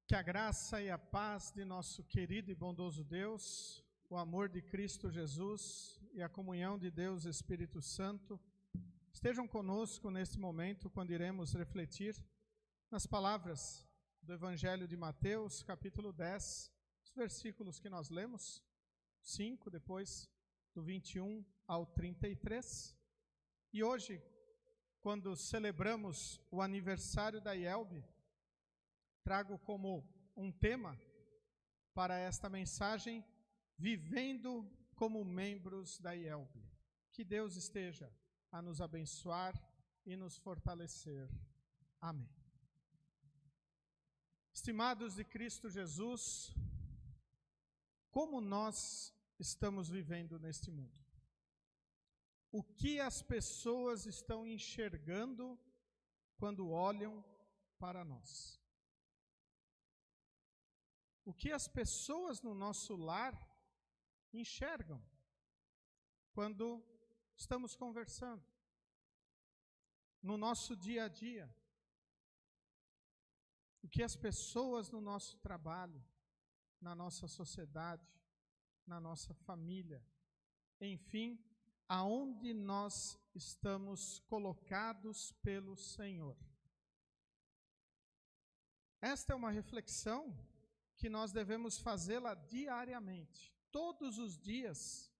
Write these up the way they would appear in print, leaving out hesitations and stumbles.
Que a graça e a paz de nosso querido e bondoso Deus, o amor de Cristo Jesus e a comunhão de Deus Espírito Santo estejam conosco neste momento, quando iremos refletir nas palavras do Evangelho de Mateus, capítulo 10, os versículos que nós lemos, 5, depois do 21 ao 33. E hoje, quando celebramos o aniversário da IELB, trago como um tema para esta mensagem, vivendo como membros da IELB. Que Deus esteja a nos abençoar e nos fortalecer. Amém. Estimados de Cristo Jesus, como nós estamos vivendo neste mundo? O que as pessoas estão enxergando quando olham para nós? O que as pessoas no nosso lar enxergam quando estamos conversando? No nosso dia a dia? O que as pessoas no nosso trabalho, na nossa sociedade, na nossa família, enfim, aonde nós estamos colocados pelo Senhor? Esta é uma reflexão que nós devemos fazê-la diariamente. Todos os dias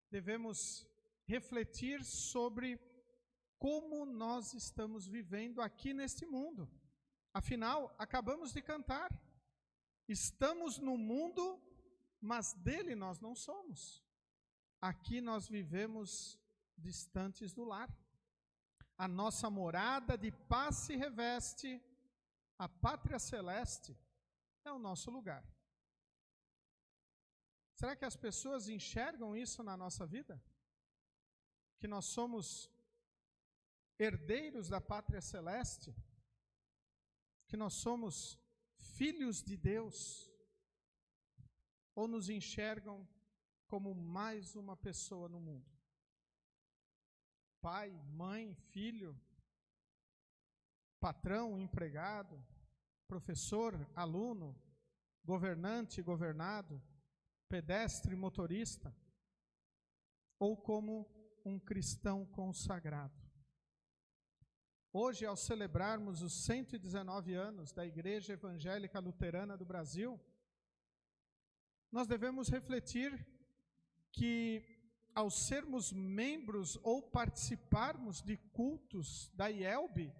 devemos refletir sobre como nós estamos vivendo aqui neste mundo. Afinal, acabamos de cantar. Estamos no mundo, mas dele nós não somos. Aqui nós vivemos distantes do lar. A nossa morada de paz se reveste, a pátria celeste é o nosso lugar. Será que as pessoas enxergam isso na nossa vida? Que nós somos herdeiros da pátria celeste? Que nós somos filhos de Deus? Ou nos enxergam como mais uma pessoa no mundo? Pai, mãe, filho, patrão, empregado, professor, aluno, governante, governado, pedestre, motorista, ou como um cristão consagrado. Hoje, ao celebrarmos os 119 anos da Igreja Evangélica Luterana do Brasil, nós devemos refletir que, ao sermos membros ou participarmos de cultos da IELB,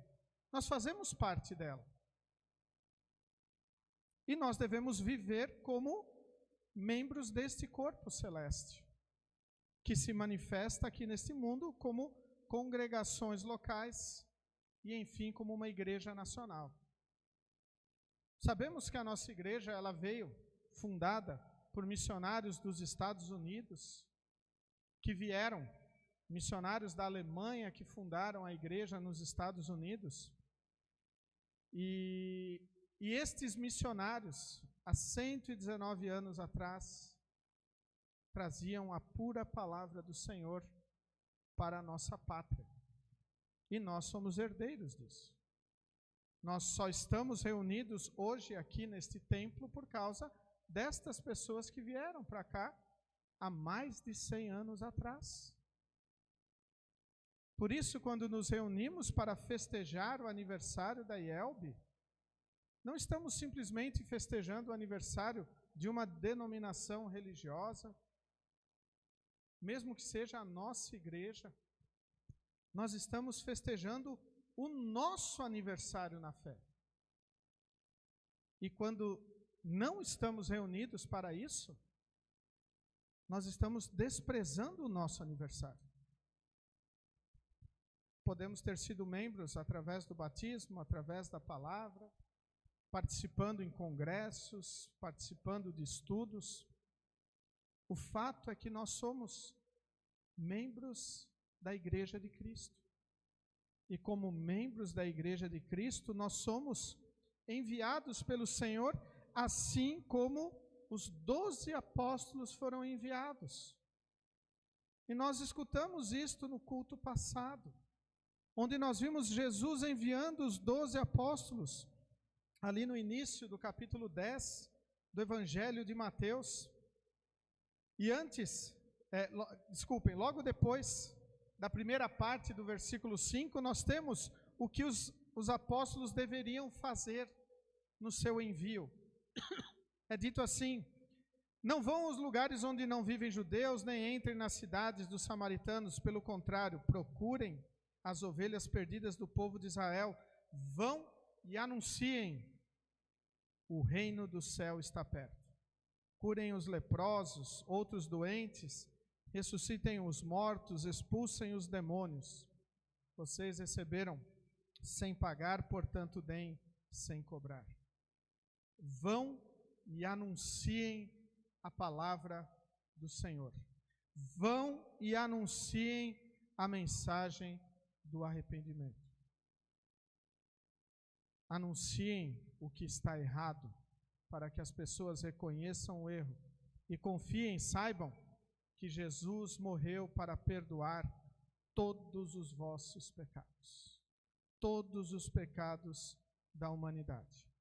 nós fazemos parte dela. E nós devemos viver como membros deste corpo celeste, que se manifesta aqui neste mundo como congregações locais e, enfim, como uma igreja nacional. Sabemos que a nossa igreja ela veio fundada por missionários dos Estados Unidos, que vieram, missionários da Alemanha que fundaram a igreja nos Estados Unidos, e estes missionários, há 119 anos atrás, traziam a pura palavra do Senhor para a nossa pátria. E nós somos herdeiros disso. Nós só estamos reunidos hoje aqui neste templo por causa destas pessoas que vieram para cá há mais de 100 anos atrás. Por isso, quando nos reunimos para festejar o aniversário da IELB, não estamos simplesmente festejando o aniversário de uma denominação religiosa, mesmo que seja a nossa igreja, nós estamos festejando o nosso aniversário na fé. E quando não estamos reunidos para isso, nós estamos desprezando o nosso aniversário. Podemos ter sido membros através do batismo, através da palavra, participando em congressos, participando de estudos. O fato é que nós somos membros da Igreja de Cristo. E como membros da Igreja de Cristo, nós somos enviados pelo Senhor, assim como os 12 apóstolos foram enviados. E nós escutamos isto no culto passado, onde nós vimos Jesus enviando os 12 apóstolos ali no início do capítulo 10 do Evangelho de Mateus. E logo depois da primeira parte do versículo 5, nós temos o que os apóstolos deveriam fazer no seu envio. É dito assim: não vão aos lugares onde não vivem judeus, nem entrem nas cidades dos samaritanos, pelo contrário, procurem as ovelhas perdidas do povo de Israel, vão e anunciem: o reino do céu está perto. Curem os leprosos, outros doentes, ressuscitem os mortos, expulsem os demônios. Vocês receberam sem pagar, portanto deem sem cobrar. Vão e anunciem a palavra do Senhor. Vão e anunciem a mensagem do arrependimento. Anunciem o que está errado, para que as pessoas reconheçam o erro e confiem, saibam que Jesus morreu para perdoar todos os vossos pecados, todos os pecados da humanidade.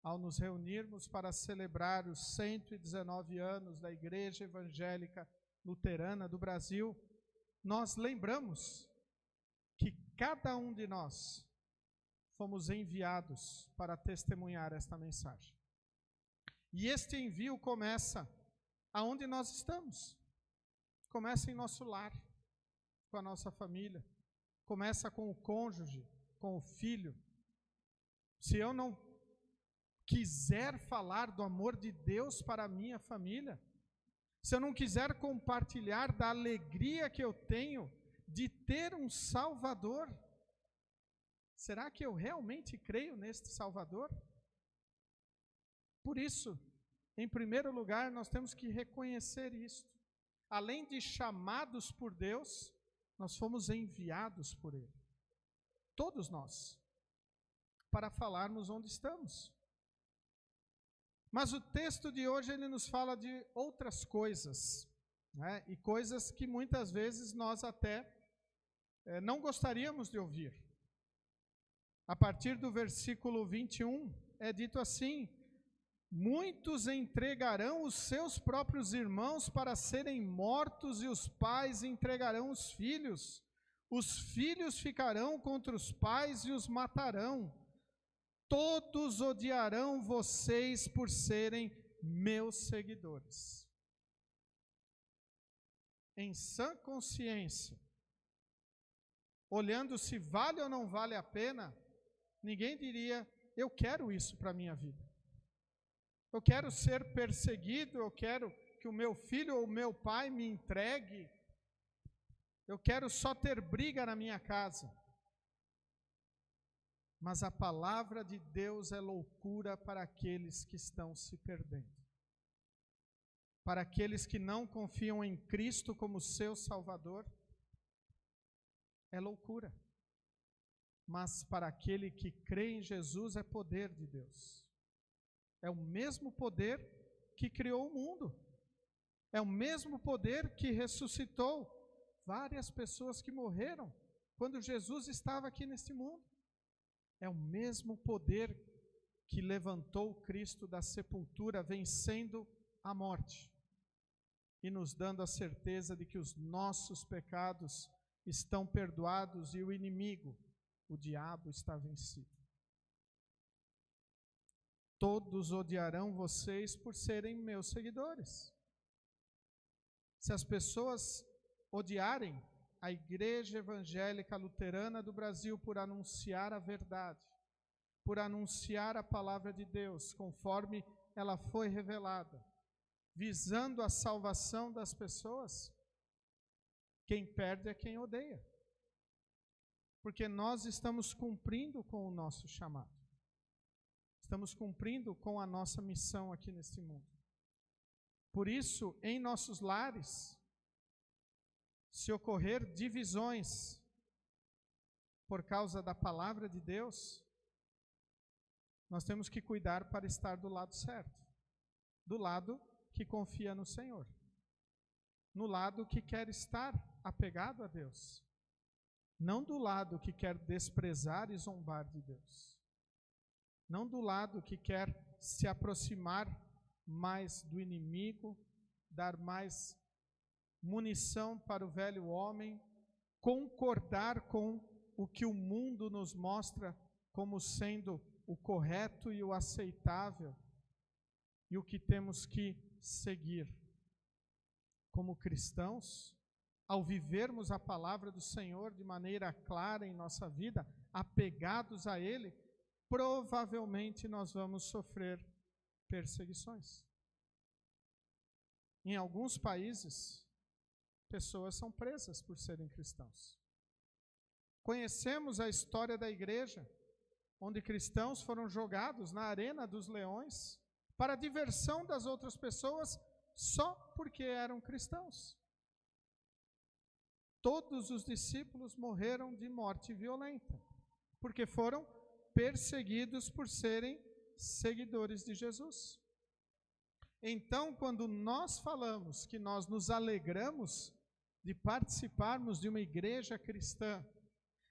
Ao nos reunirmos para celebrar os 119 anos da Igreja Evangélica Luterana do Brasil, nós lembramos que cada um de nós fomos enviados para testemunhar esta mensagem. E este envio começa aonde nós estamos. Começa em nosso lar, com a nossa família. Começa com o cônjuge, com o filho. Se eu não quiser falar do amor de Deus para a minha família, se eu não quiser compartilhar da alegria que eu tenho de ter um Salvador, será que eu realmente creio neste Salvador? Por isso, em primeiro lugar, nós temos que reconhecer isto. Além de chamados por Deus, nós fomos enviados por Ele. Todos nós, para falarmos onde estamos. Mas o texto de hoje, ele nos fala de outras coisas, né? E coisas que muitas vezes nós até não gostaríamos de ouvir. A partir do versículo 21, é dito assim: muitos entregarão os seus próprios irmãos para serem mortos, e os pais entregarão os filhos ficarão contra os pais e os matarão. Todos odiarão vocês por serem meus seguidores. Em sã consciência, olhando se vale ou não vale a pena, ninguém diria: eu quero isso para a minha vida. Eu quero ser perseguido, eu quero que o meu filho ou o meu pai me entregue. Eu quero só ter briga na minha casa. Mas a palavra de Deus é loucura para aqueles que estão se perdendo. Para aqueles que não confiam em Cristo como seu Salvador, é loucura. Mas para aquele que crê em Jesus é poder de Deus. É o mesmo poder que criou o mundo. É o mesmo poder que ressuscitou várias pessoas que morreram quando Jesus estava aqui neste mundo. É o mesmo poder que levantou Cristo da sepultura, vencendo a morte e nos dando a certeza de que os nossos pecados estão perdoados e o inimigo, o diabo, está vencido. Todos odiarão vocês por serem meus seguidores. Se as pessoas odiarem a Igreja Evangélica Luterana do Brasil por anunciar a verdade, por anunciar a palavra de Deus, conforme ela foi revelada, visando a salvação das pessoas, quem perde é quem odeia. Porque nós estamos cumprindo com o nosso chamado. Estamos cumprindo com a nossa missão aqui neste mundo. Por isso, em nossos lares, se ocorrer divisões por causa da palavra de Deus, nós temos que cuidar para estar do lado certo, do lado que confia no Senhor, no lado que quer estar apegado a Deus, não do lado que quer desprezar e zombar de Deus. não do lado que quer se aproximar mais do inimigo, dar mais munição para o velho homem, concordar com o que o mundo nos mostra como sendo o correto e o aceitável e o que temos que seguir. Como cristãos, ao vivermos a palavra do Senhor de maneira clara em nossa vida, apegados a Ele, provavelmente nós vamos sofrer perseguições. Em alguns países, pessoas são presas por serem cristãos. Conhecemos a história da igreja, onde cristãos foram jogados na arena dos leões para a diversão das outras pessoas só porque eram cristãos. Todos os discípulos morreram de morte violenta, porque foram perseguidos por serem seguidores de Jesus. Então, quando nós falamos que nós nos alegramos de participarmos de uma igreja cristã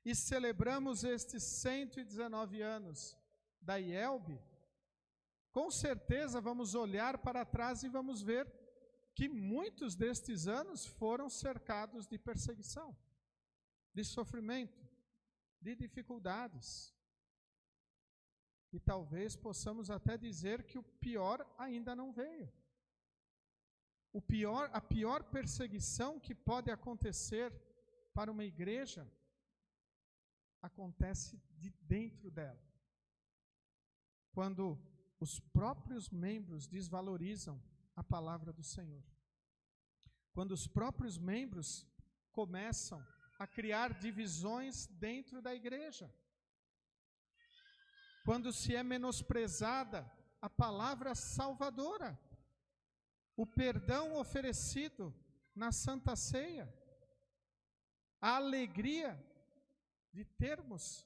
e celebramos estes 119 anos da IELB, com certeza vamos olhar para trás e vamos ver que muitos destes anos foram cercados de perseguição, de sofrimento, de dificuldades. E talvez possamos até dizer que o pior ainda não veio. A pior perseguição que pode acontecer para uma igreja acontece de dentro dela. Quando os próprios membros desvalorizam a palavra do Senhor. Quando os próprios membros começam a criar divisões dentro da igreja. Quando se é menosprezada a palavra salvadora, o perdão oferecido na Santa Ceia, a alegria de termos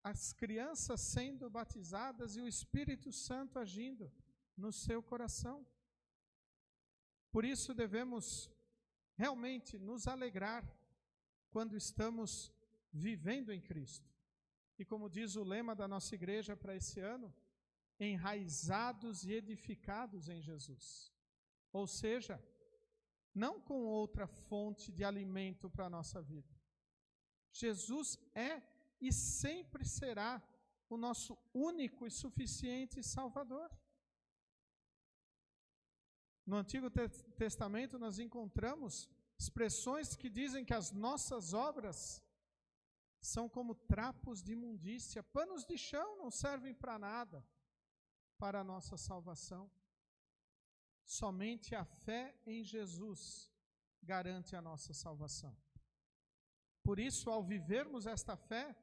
as crianças sendo batizadas e o Espírito Santo agindo no seu coração. Por isso devemos realmente nos alegrar quando estamos vivendo em Cristo. E como diz o lema da nossa igreja para esse ano, enraizados e edificados em Jesus. Ou seja, não com outra fonte de alimento para a nossa vida. Jesus é e sempre será o nosso único e suficiente Salvador. No Antigo Testamento nós encontramos expressões que dizem que as nossas obras são como trapos de imundícia, panos de chão não servem para nada para a nossa salvação. Somente a fé em Jesus garante a nossa salvação. Por isso, ao vivermos esta fé,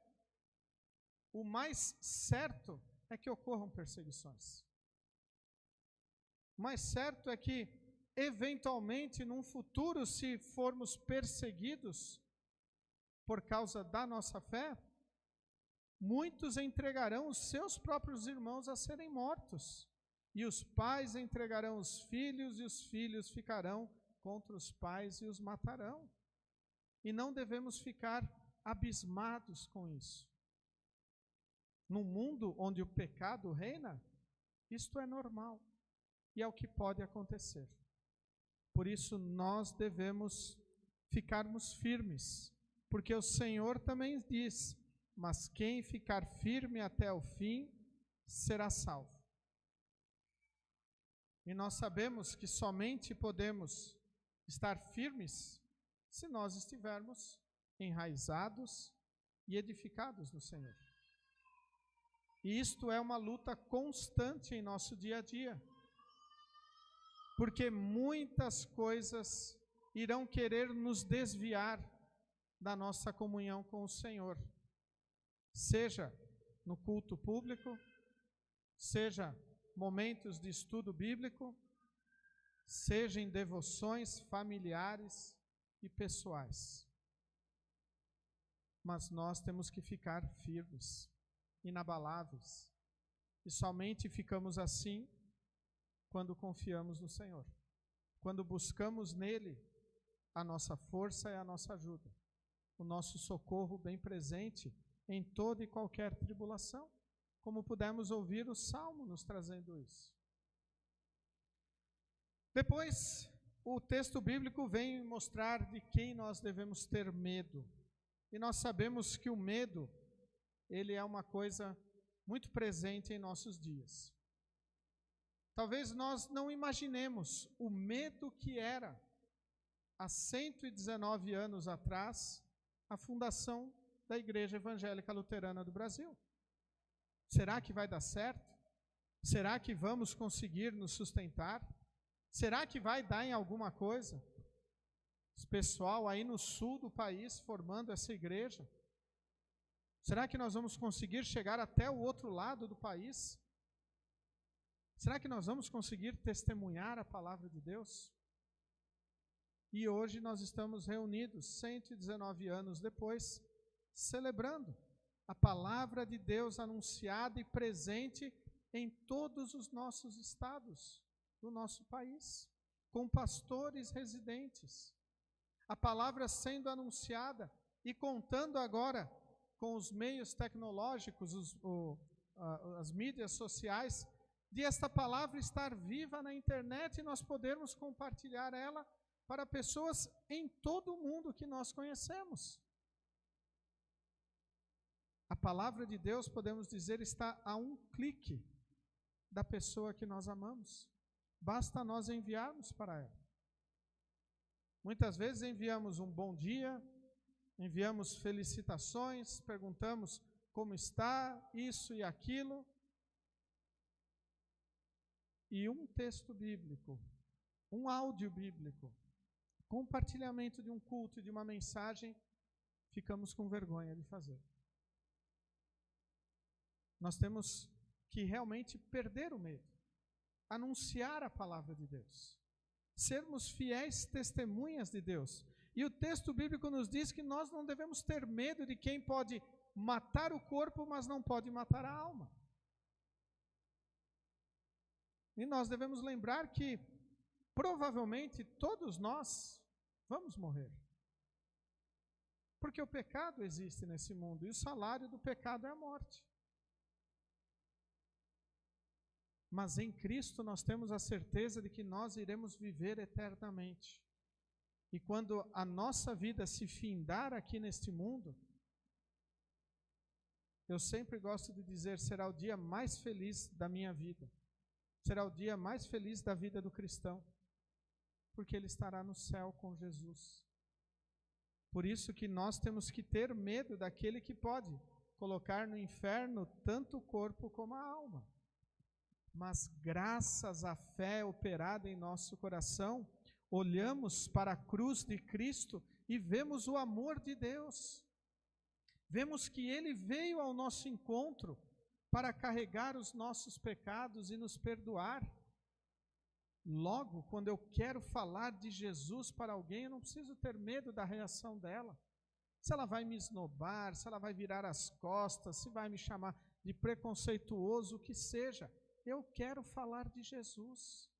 o mais certo é que ocorram perseguições. O mais certo é que, eventualmente, num futuro, se formos perseguidos por causa da nossa fé, muitos entregarão os seus próprios irmãos a serem mortos. E os pais entregarão os filhos, e os filhos ficarão contra os pais e os matarão. E não devemos ficar abismados com isso. No mundo onde o pecado reina, isto é normal. E é o que pode acontecer. Por isso nós devemos ficarmos firmes, porque o Senhor também diz, mas quem ficar firme até o fim, será salvo. E nós sabemos que somente podemos estar firmes se nós estivermos enraizados e edificados no Senhor. E isto é uma luta constante em nosso dia a dia. Porque muitas coisas irão querer nos desviar da nossa comunhão com o Senhor. Seja no culto público, seja momentos de estudo bíblico, seja em devoções familiares e pessoais. Mas nós temos que ficar firmes, inabaláveis. E somente ficamos assim quando confiamos no Senhor. Quando buscamos nele a nossa força e a nossa ajuda. O nosso socorro bem presente em toda e qualquer tribulação. como pudemos ouvir o Salmo nos trazendo isso. Depois, o texto bíblico vem mostrar de quem nós devemos ter medo. E nós sabemos que o medo, ele é uma coisa muito presente em nossos dias. Talvez nós não imaginemos o medo que era, há 119 anos atrás, a fundação da Igreja Evangélica Luterana do Brasil. Será que vai dar certo? Será que vamos conseguir nos sustentar? Será que vai dar em alguma coisa? Esse pessoal aí no sul do país formando essa igreja. Será que nós vamos conseguir chegar até o outro lado do país? Será que nós vamos conseguir testemunhar a palavra de Deus? E hoje nós estamos reunidos, 119 anos depois, celebrando a palavra de Deus anunciada e presente em todos os nossos estados do nosso país, com pastores residentes. A palavra sendo anunciada e contando agora com os meios tecnológicos, as mídias sociais, de esta palavra estar viva na internet e nós podermos compartilhar ela para pessoas em todo o mundo que nós conhecemos. A palavra de Deus, podemos dizer, está a um clique da pessoa que nós amamos. Basta nós enviarmos para ela. Muitas vezes enviamos um bom dia, enviamos felicitações, perguntamos como está, isso e aquilo. E um texto bíblico, um áudio bíblico, compartilhamento de um culto, de uma mensagem, ficamos com vergonha de fazer. Nós temos que realmente perder o medo, anunciar a palavra de Deus, sermos fiéis testemunhas de Deus. E o texto bíblico nos diz que nós não devemos ter medo de quem pode matar o corpo, mas não pode matar a alma. E nós devemos lembrar que provavelmente todos nós vamos morrer. Porque o pecado existe nesse mundo e o salário do pecado é a morte. Mas em Cristo nós temos a certeza de que nós iremos viver eternamente. E quando a nossa vida se findar aqui neste mundo, eu sempre gosto de dizer, será o dia mais feliz da minha vida. Será o dia mais feliz da vida do cristão, porque ele estará no céu com Jesus. Por isso que nós temos que ter medo daquele que pode colocar no inferno tanto o corpo como a alma. Mas graças à fé operada em nosso coração, olhamos para a cruz de Cristo e vemos o amor de Deus. Vemos que Ele veio ao nosso encontro para carregar os nossos pecados e nos perdoar. Logo, quando eu quero falar de Jesus para alguém, eu não preciso ter medo da reação dela. Se ela vai me esnobar, se ela vai virar as costas, se vai me chamar de preconceituoso, o que seja. Eu quero falar de Jesus.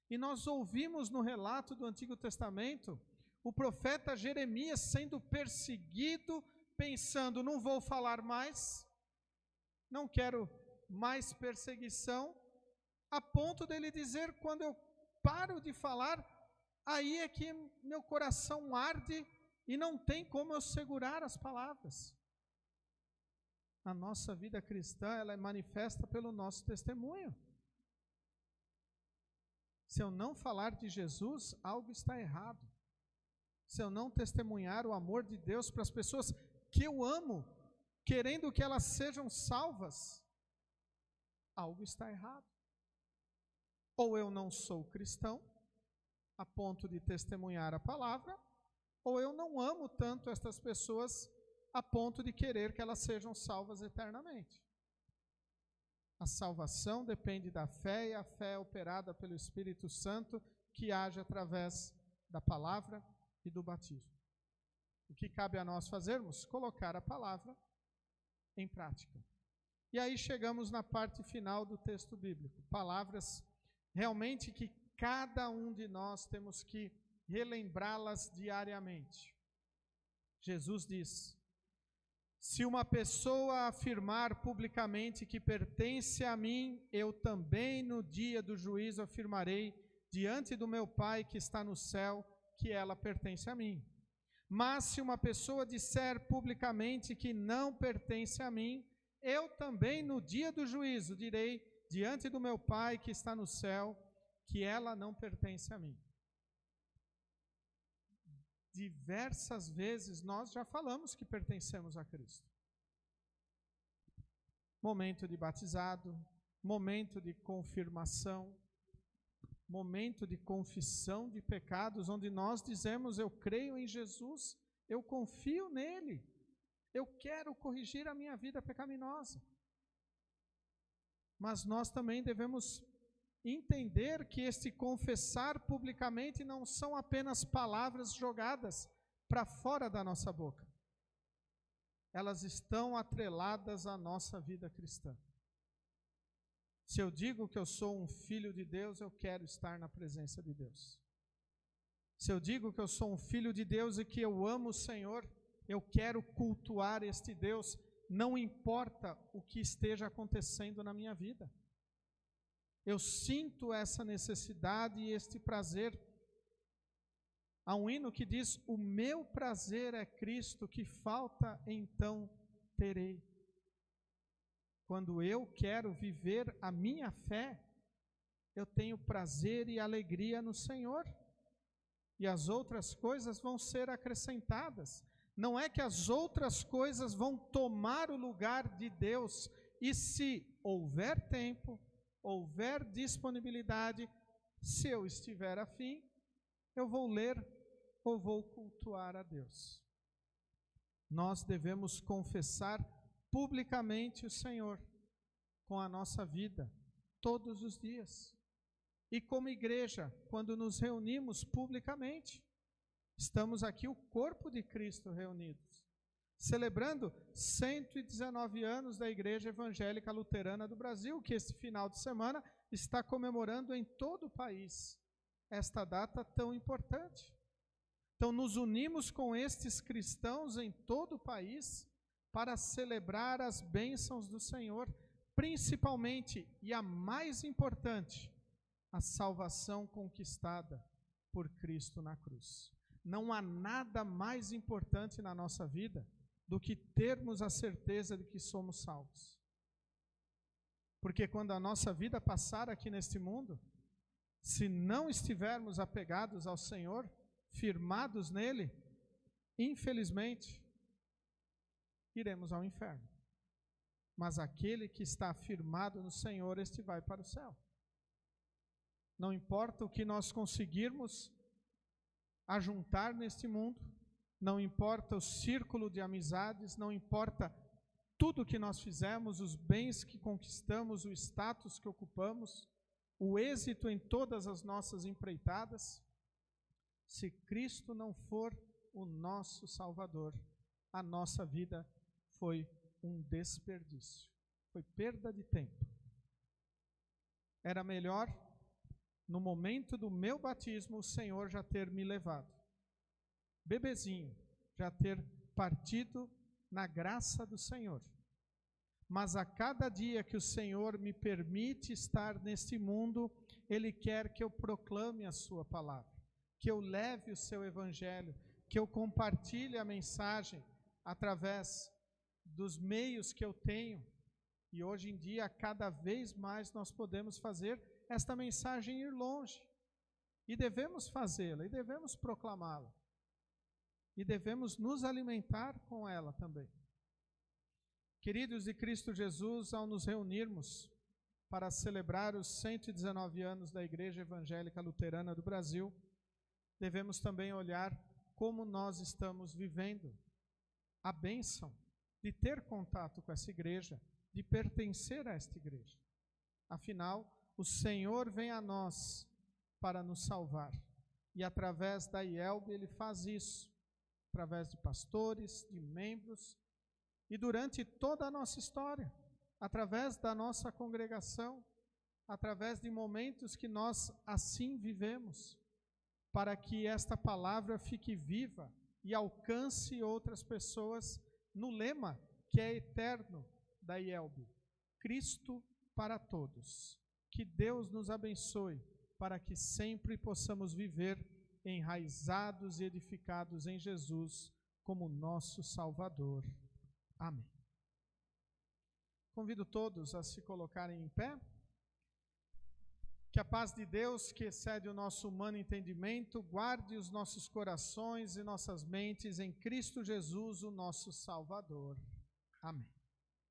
E nós ouvimos no relato do Antigo Testamento, o profeta Jeremias sendo perseguido, pensando, não vou falar mais, não quero mais perseguição, a ponto dele dizer, quando eu paro de falar, aí é que meu coração arde e não tem como eu segurar as palavras. A nossa vida cristã, ela é manifesta pelo nosso testemunho. Se eu não falar de Jesus, algo está errado. Se eu não testemunhar o amor de Deus para as pessoas que eu amo, querendo que elas sejam salvas, algo está errado. Ou eu não sou cristão, a ponto de testemunhar a palavra, ou eu não amo tanto estas pessoas a ponto de querer que elas sejam salvas eternamente. A salvação depende da fé, e a fé é operada pelo Espírito Santo, que age através da palavra e do batismo. O que cabe a nós fazermos? Colocar a palavra em prática. E aí chegamos na parte final do texto bíblico. Palavras realmente que cada um de nós temos que relembrá-las diariamente. Jesus diz, Se uma pessoa afirmar publicamente que pertence a mim, eu também no dia do juízo afirmarei diante do meu Pai que está no céu que ela pertence a mim. Mas se uma pessoa disser publicamente que não pertence a mim, eu também no dia do juízo direi diante do meu Pai que está no céu que ela não pertence a mim. Diversas vezes nós já falamos que pertencemos a Cristo. Momento de batizado, momento de confirmação, momento de confissão de pecados, onde nós dizemos: eu creio em Jesus, eu confio nele, eu quero corrigir a minha vida pecaminosa. Mas nós também devemos entender que este confessar publicamente não são apenas palavras jogadas para fora da nossa boca. Elas estão atreladas à nossa vida cristã. Se eu digo que eu sou um filho de Deus, eu quero estar na presença de Deus. Se eu digo que eu sou um filho de Deus e que eu amo o Senhor, eu quero cultuar este Deus, não importa o que esteja acontecendo na minha vida. Eu sinto essa necessidade e este prazer. Há um hino que diz: o meu prazer é Cristo, que falta então terei. Quando eu quero viver a minha fé, eu tenho prazer e alegria no Senhor. E as outras coisas vão ser acrescentadas. Não é que as outras coisas vão tomar o lugar de Deus. E se houver tempo, houver disponibilidade, se eu estiver afim, eu vou ler ou vou cultuar a Deus. Nós devemos confessar publicamente o Senhor com a nossa vida, todos os dias. E como igreja, quando nos reunimos publicamente, estamos aqui o corpo de Cristo reunidos, celebrando 119 anos da Igreja Evangélica Luterana do Brasil, que este final de semana está comemorando em todo o país esta data tão importante. Então, nos unimos com estes cristãos em todo o país para celebrar as bênçãos do Senhor, principalmente, e a mais importante, a salvação conquistada por Cristo na cruz. Não há nada mais importante na nossa vida do que termos a certeza de que somos salvos. Porque quando a nossa vida passar aqui neste mundo, se não estivermos apegados ao Senhor, firmados nele, infelizmente, iremos ao inferno. Mas aquele que está firmado no Senhor, este vai para o céu. Não importa o que nós conseguirmos ajuntar neste mundo, não importa o círculo de amizades, não importa tudo que nós fizemos, os bens que conquistamos, o status que ocupamos, o êxito em todas as nossas empreitadas, se Cristo não for o nosso Salvador, a nossa vida foi um desperdício, foi perda de tempo. Era melhor, no momento do meu batismo, o Senhor já ter me levado, bebezinho, já ter partido na graça do Senhor. Mas a cada dia que o Senhor me permite estar neste mundo, Ele quer que eu proclame a sua palavra, que eu leve o seu evangelho, que eu compartilhe a mensagem através dos meios que eu tenho. E hoje em dia, cada vez mais nós podemos fazer esta mensagem ir longe. E devemos fazê-la, e devemos proclamá-la. E devemos nos alimentar com ela também. Queridos de Cristo Jesus, ao nos reunirmos para celebrar os 119 anos da Igreja Evangélica Luterana do Brasil, devemos também olhar como nós estamos vivendo a bênção de ter contato com essa igreja, de pertencer a esta igreja. Afinal, o Senhor vem a nós para nos salvar. E através da IELB Ele faz isso, através de pastores, de membros, e durante toda a nossa história, através da nossa congregação, através de momentos que nós assim vivemos, para que esta palavra fique viva e alcance outras pessoas no lema que é eterno, da IELB, Cristo para todos. Que Deus nos abençoe, para que sempre possamos viver enraizados e edificados em Jesus como nosso Salvador. Amém. Convido todos a se colocarem em pé. Que a paz de Deus, que excede o nosso humano entendimento, guarde os nossos corações e nossas mentes em Cristo Jesus, o nosso Salvador. Amém.